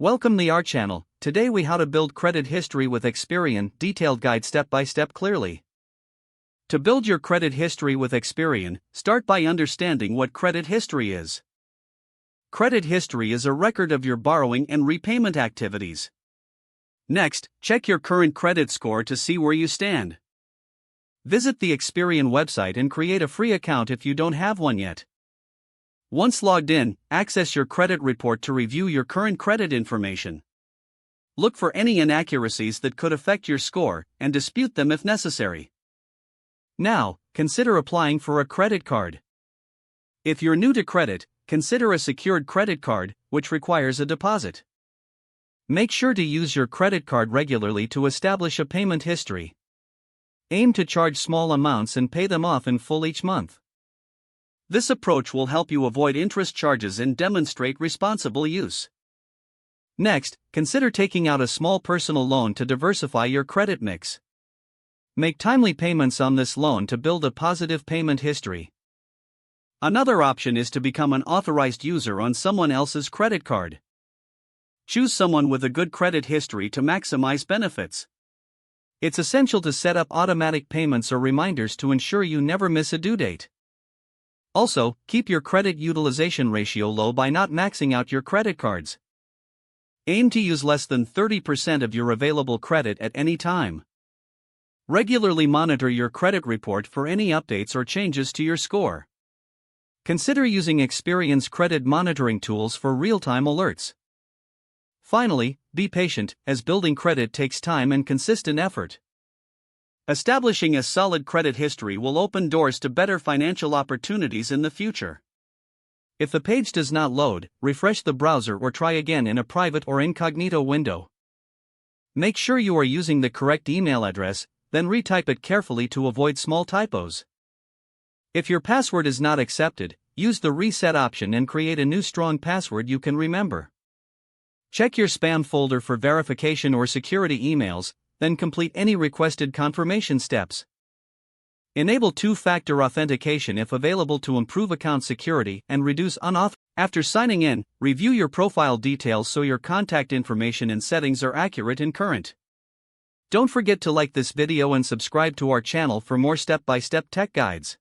Welcome to our channel. Today we how to build credit history with Experian, detailed guide step by step clearly. To build your credit history with Experian, start by understanding what credit history is. Credit history is a record of your borrowing and repayment activities. Next, check your current credit score to see where you stand. Visit the Experian website and create a free account if you don't have one yet. Once logged in, access your credit report to review your current credit information. Look for any inaccuracies that could affect your score and dispute them if necessary. Now, consider applying for a credit card. If you're new to credit, consider a secured credit card, which requires a deposit. Make sure to use your credit card regularly to establish a payment history. Aim to charge small amounts and pay them off in full each month. This approach will help you avoid interest charges and demonstrate responsible use. Next, consider taking out a small personal loan to diversify your credit mix. Make timely payments on this loan to build a positive payment history. Another option is to become an authorized user on someone else's credit card. Choose someone with a good credit history to maximize benefits. It's essential to set up automatic payments or reminders to ensure you never miss a due date. Also, keep your credit utilization ratio low by not maxing out your credit cards. Aim to use less than 30% of your available credit at any time. Regularly monitor your credit report for any updates or changes to your score. Consider using Experian's credit monitoring tools for real-time alerts. Finally, be patient, as building credit takes time and consistent effort. Establishing a solid credit history will open doors to better financial opportunities in the future. If the page does not load, refresh the browser or try again in a private or incognito window. Make sure you are using the correct email address, then retype it carefully to avoid small typos. If your password is not accepted, use the reset option and create a new strong password you can remember. Check your spam folder for verification or security emails, then complete any requested confirmation steps. Enable two-factor authentication if available to improve account security and reduce unauthorized. After signing in, review your profile details so your contact information and settings are accurate and current. Don't forget to like this video and subscribe to our channel for more step-by-step tech guides.